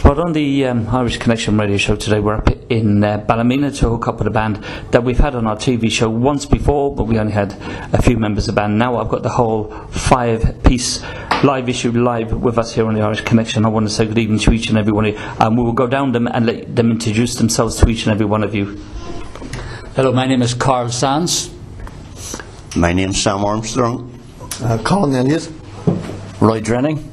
But on the Irish Connection radio show today, we're up in Ballymena to hook up with a band that we've had on our TV show once before, but we only had a few members of the band. Now I've got the whole 5-piece live issue live with us here on the Irish Connection. I want to say good evening to each and every one of you, and we will go down them and let them introduce themselves to each and every one of you. Hello, my name is Carl Sands. My name's Sam Armstrong. Colin Elliott. Roy Drenning.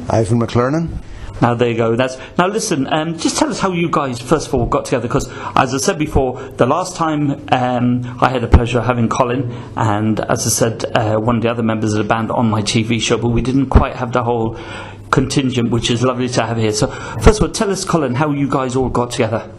Ivan McLernan. Now there you go. Now listen. Just tell us how you guys first of all got together. Because as I said before, the last time I had the pleasure of having Colin, and as I said, one of the other members of the band on my TV show, but we didn't quite have the whole contingent, which is lovely to have here. So first of all, tell us, Colin, how you guys all got together.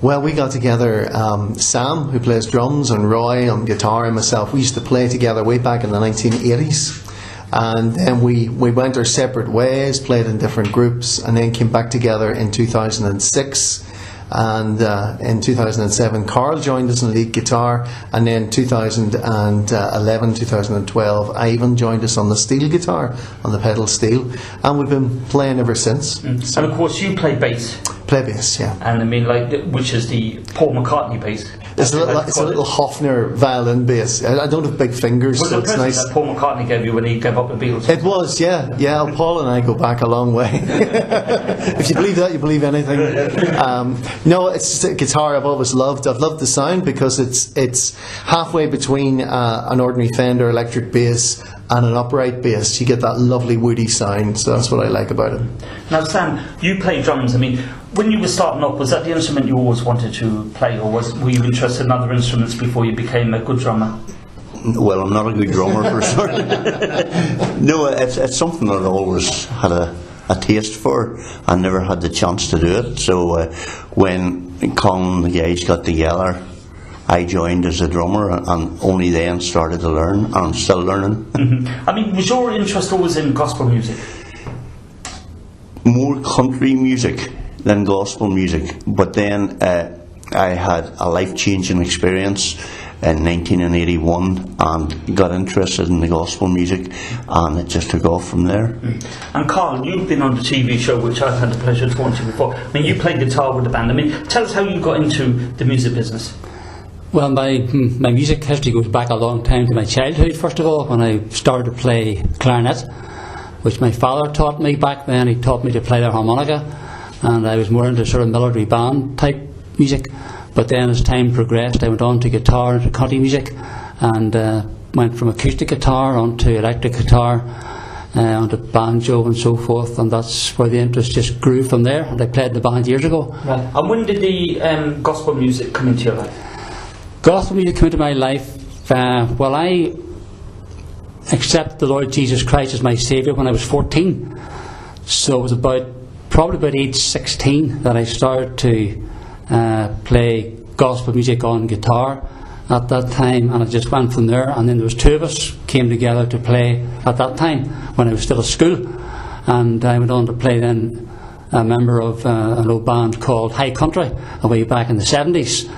Well, we got together, Sam, who plays drums, and Roy on guitar, and myself. We used to play together way back in the 1980s. And then we went our separate ways, played in different groups, and then came back together in 2006. And in 2007, Carl joined us on lead guitar, and then 2011, 2012, Ivan joined us on the steel guitar, on the pedal steel, and we've been playing ever since. So, and of course, you play bass. Play bass, yeah. And I mean, which is the Paul McCartney bass. It's a little Hofner violin bass. I don't have big fingers, so it's nice. That Paul McCartney gave you when he gave up the Beatles. It was, yeah. Paul and I go back a long way. If you believe that, you believe anything. No, it's just a guitar I've always loved. I've loved the sound because it's halfway between an ordinary Fender electric bass and an upright bass. You get that lovely woody sound, so that's what I like about it. Now, Sam, you play drums. I mean, when you were starting up, was that the instrument you always wanted to play, or were you interested in other instruments before you became a good drummer? Well, I'm not a good drummer for certain. No, it's something that I always had a taste for. I never had the chance to do it. So when Colin and the guys got together, I joined as a drummer, and only then started to learn, and I'm still learning. Mm-hmm. I mean, was your interest always in gospel music? More country music than gospel music, but then I had a life-changing experience in 1981 and got interested in the gospel music, and it just took off from there. And Carl, you've been on the TV show, which I've had the pleasure to watch you before. I mean, you played guitar with the band. I mean, tell us how you got into the music business. Well, my music history goes back a long time to my childhood, first of all, when I started to play clarinet, which my father taught me back then. He taught me to play the harmonica, and I was more into sort of military band type music. But then as time progressed, I went on to guitar and to country music, and went from acoustic guitar onto electric guitar, onto banjo and so forth, and that's where the interest just grew from there. And I played in the band years ago. Right. And when did the gospel music come into your life? Gospel music came into my life, well, I accepted the Lord Jesus Christ as my Saviour when I was 14. So it was probably about age 16 that I started to play gospel music on guitar at that time, and I just went from there. And then there was two of us came together to play at that time when I was still at school, and I went on to play then a member of an old band called High Country way back in the 70s.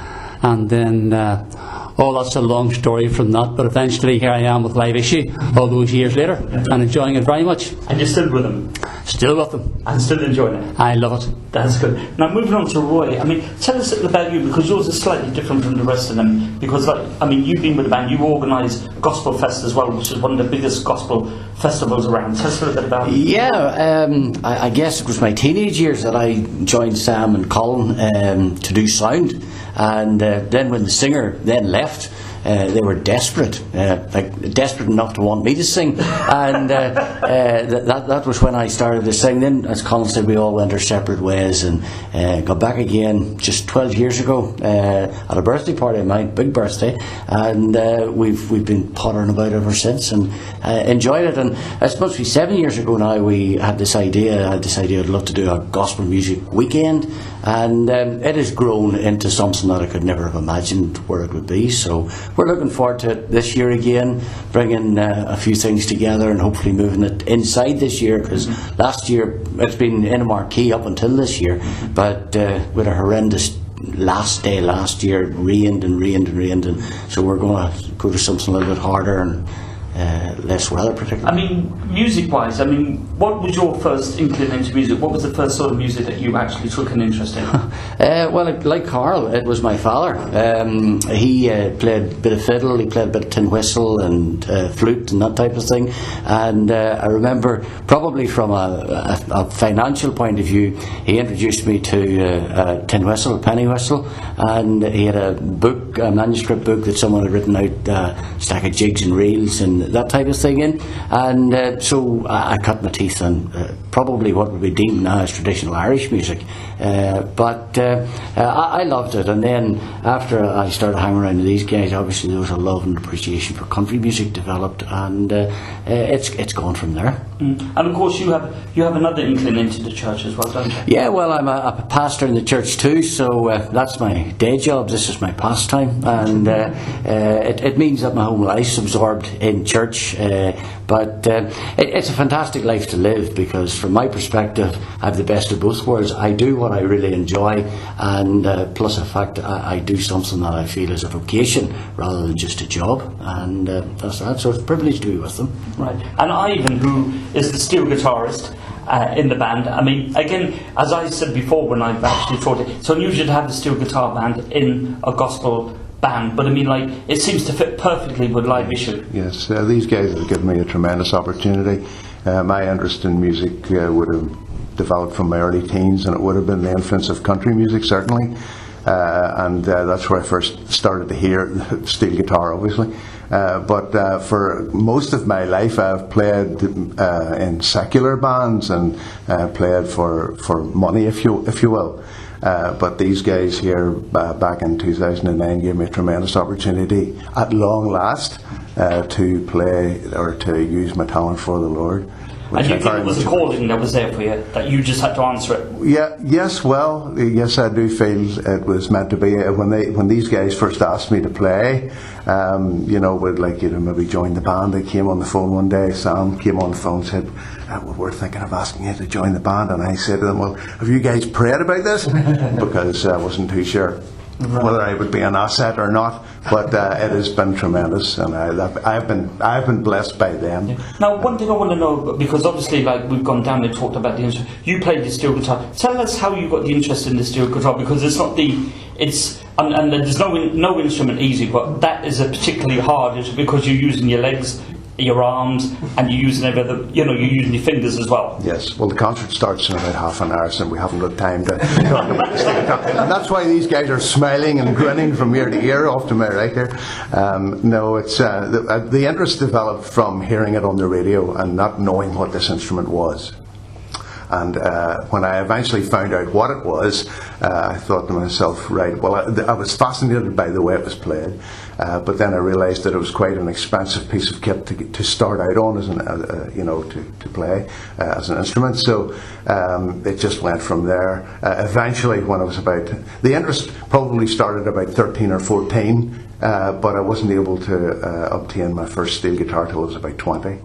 And then, that's a long story from that, but eventually here I am with Live Issue all those years later, and enjoying it very much. And you're still with them? Still with them. And still enjoying it? I love it. That's good. Now moving on to Roy, I mean, tell us about you, because yours is slightly different from the rest of them, because you've been with the band, you organise Gospel Fest as well, which is one of the biggest gospel festivals around. Tell us a little bit about it. Yeah, I guess it was my teenage years that I joined Sam and Colin to do sound, and then when the singer then left, they were desperate enough to want me to sing, and that was when I started to sing. Then, as Colin said, we all went our separate ways, and got back again just 12 years ago at a birthday party of mine, big birthday, and we've been pottering about ever since, and enjoyed it. And it's supposed to be 7 years ago now. We had this idea. I'd love to do a gospel music weekend, and it has grown into something that I could never have imagined where it would be. So we're looking forward to it this year again, bringing a few things together and hopefully moving it inside this year, because last year it's been in a marquee up until this year, but with a horrendous last day last year, rained, and so we're going to go to something a little bit harder and less weather particularly. I mean, music-wise, I mean, what was your first inkling into music? What was the first sort of music that you actually took an interest in? Well, like Carl, it was my father. He played a bit of fiddle, he played a bit of tin whistle and flute and that type of thing. And I remember, probably from a financial point of view, he introduced me to tin whistle, penny whistle, and he had a book, a manuscript book that someone had written out, a stack of jigs and reels and that type of thing in. And so I cut my teeth on probably what would be deemed now as traditional Irish music. But I loved it, and then after I started hanging around with these guys, obviously there was a love and appreciation for country music developed, and it's gone from there. And of course you have another inkling into the church as well, don't you? Yeah, well, I'm a pastor in the church too, so that's my day job. This is my pastime, and it means that my whole life's absorbed in church. But it's a fantastic life to live, because from my perspective I have the best of both worlds. I do what I really enjoy, and plus the fact I do something that I feel is a vocation rather than just a job, and that's that. So it's a privilege to be with them. Right. And Ivan, who is the steel guitarist in the band, I mean, again, as I said before when I've actually taught it, it's unusual to have the steel guitar band in a gospel band, but I mean, like, it seems to fit perfectly with Live Issue. Yes, these guys have given me a tremendous opportunity. My interest in music would have developed from my early teens, and it would have been the influence of country music, certainly. And that's where I first started to hear steel guitar, obviously. But for most of my life I've played in secular bands and played for money, if you will. But these guys here back in 2009 gave me a tremendous opportunity at long last to play or to use my talent for the Lord. And you think it was a calling that was there for you, that you just had to answer it? Yes, I do feel it was meant to be. When these guys first asked me to play, would like you to maybe join the band. They came on the phone one day, Sam came on the phone and said, we're thinking of asking you to join the band. And I said to them, well, have you guys prayed about this? Because I wasn't too sure whether I would be an asset or not, but it has been tremendous, and I've been blessed by them. Now, one thing I want to know, because obviously, like, we've gone down and talked about the instrument. You played the steel guitar. Tell us how you got the interest in the steel guitar, because it's not and there's no instrument easy, but that is a particularly hard, because you're using your legs, your arms, and you're using you're using your fingers as well. Yes, well, the concert starts in about half an hour, so we haven't got time to talk about the steel guitar. And that's why these guys are smiling and grinning from ear to ear off to my right here. No, it's the interest developed from hearing it on the radio and not knowing what this instrument was. And when I eventually found out what it was, I thought to myself, right, well, I was fascinated by the way it was played, but then I realised that it was quite an expensive piece of kit to start out on, as to play as an instrument. So it just went from there. Eventually, when I was the interest probably started about 13 or 14, but I wasn't able to obtain my first steel guitar till I was about 20,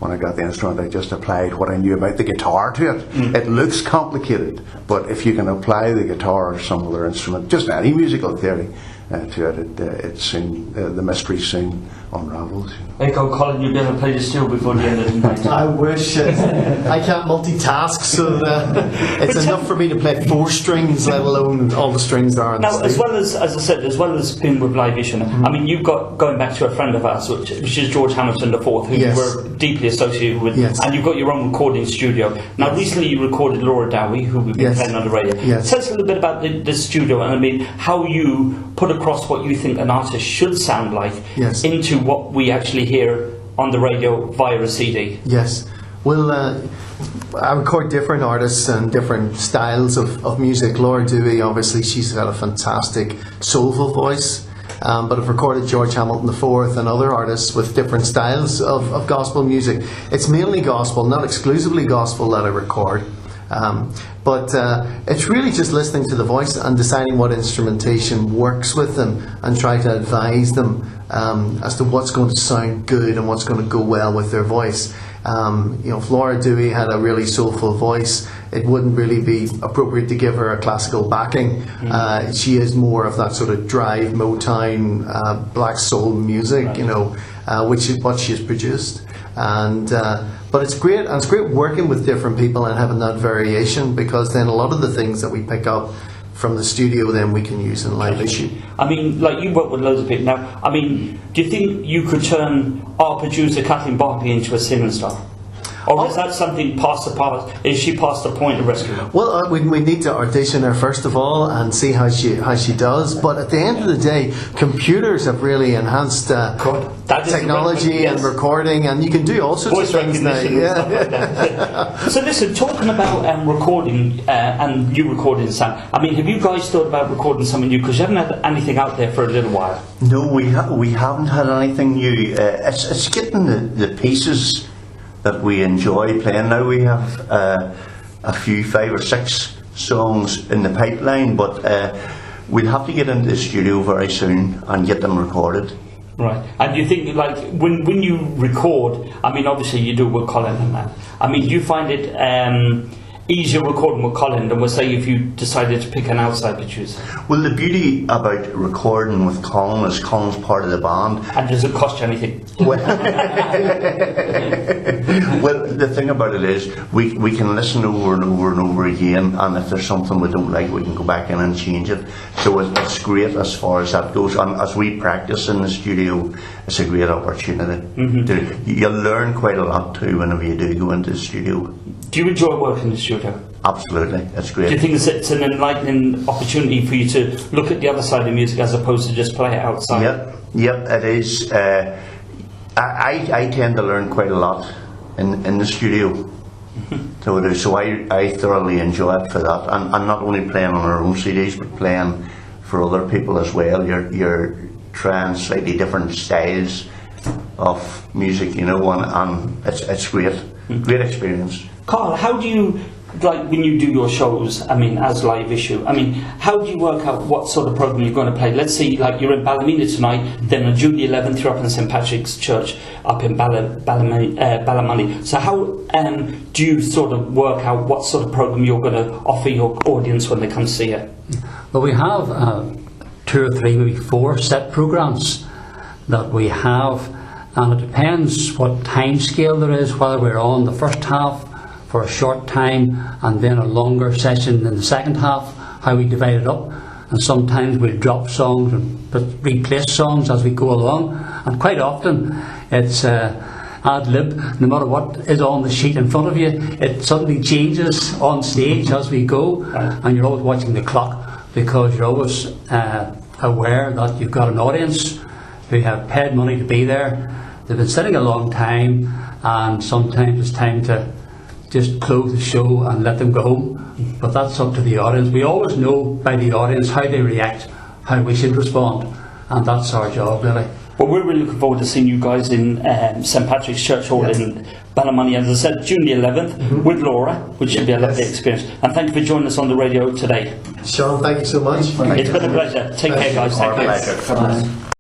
when I got the instrument, I just applied what I knew about the guitar to it. It looks complicated, but if you can apply the guitar or some other instrument, just any musical theory, to it soon the mystery soon unravels. There you go, Colin, you'll be able to play the steel before the end of the night. I wish. I can't multitask, so it's enough for me to play 4 strings, let alone all the strings there are in the Now, steel. as well as I said, as well as being with Live Issue, I mean, you've got, going back to a friend of ours, which is George Hamilton IV, who Yes. you were deeply associated with, Yes. and you've got your own recording studio. Now, recently you recorded Laura Dowie, who we've been Yes. playing on the radio. Yes. Tell us a little bit about the studio, and I mean, how you put across what you think an artist should sound like Yes. into what we actually hear on the radio via a CD. Yes. Well, I record different artists and different styles of music. Laura Dewey, obviously, she's got a fantastic soulful voice. But I've recorded George Hamilton IV and other artists with different styles of gospel music. It's mainly gospel, not exclusively gospel, that I record. But it's really just listening to the voice and deciding what instrumentation works with them, and try to advise them as to what's going to sound good and what's going to go well with their voice. Flora Dewey had a really soulful voice. It wouldn't really be appropriate to give her a classical backing. She is more of that sort of drive, Motown, black soul music, which is what she has produced. But it's great, and it's great working with different people and having that variation, because then a lot of the things that we pick up from the studio then we can use in live issue. I mean, like, you work with loads of people now. I mean, do you think you could turn our producer Kathleen Barkley into a singing star? Or is that something past the past? Is she past the point of rescue? Well, we need to audition her first of all and see how she does. But at the end of the day, computers have really enhanced technology and recording, and you can do all sorts Voice of things now. Yeah. So listen, talking about recording and you recording, Sam. I mean, have you guys thought about recording something new? Because you haven't had anything out there for a little while. No, we haven't had anything new. It's getting the pieces that we enjoy playing. Now we have a few 5 or 6 songs in the pipeline, but we'll have to get into the studio very soon and get them recorded. Right. And do you think, like, when you record, I mean, obviously you do it with Colin and that. I mean, do you find it easier recording with Colin than, say, if you decided to pick an outside producer? Well, the beauty about recording with Colin is Colin's part of the band. And does it cost you anything? Well, the thing about it is we can listen over and over and over again, and if there's something we don't like, we can go back in and change it. So it's great as far as that goes. And as we practice in the studio, it's a great opportunity. You'll learn quite a lot too whenever you do go into the studio. Do you enjoy working in the studio? Absolutely, it's great. Do you think it's an enlightening opportunity for you to look at the other side of music as opposed to just play it outside? Yep, it is. I tend to learn quite a lot in the studio. So I thoroughly enjoy it for that. And not only playing on our own CDs, but playing for other people as well. You're trying slightly different styles of music, and it's great. Great experience. Carl, how do you, like, when you do your shows, I mean, as live issue, I mean, how do you work out what sort of programme you're going to play? Let's say, like, you're in Ballymena tonight, then on June the 11th you're up in St Patrick's Church up in Ballymoney. So how do you sort of work out what sort of programme you're going to offer your audience when they come see it? Well, we have 2 or 3, maybe 4 set programmes that we have, and it depends what time scale there is, whether we're on the first half for a short time and then a longer session in the second half, how we divide it up. And sometimes we'll drop songs and replace songs as we go along, and quite often it's ad lib. No matter what is on the sheet in front of you, it suddenly changes on stage as we go, and you're always watching the clock, because you're always aware that you've got an audience who have paid money to be there. They've been sitting a long time, and sometimes it's time to just close the show and let them go home. But that's up to the audience. We always know by the audience how they react, how we should respond, and that's our job, really. Well, we're really looking forward to seeing you guys in St Patrick's Church Hall in Ballymoney, as I said, June the 11th with Laura, which should be a lovely experience. And thank you for joining us on the radio today. Sean, thank you so much. It's been a pleasure. Take care, guys. Thank you.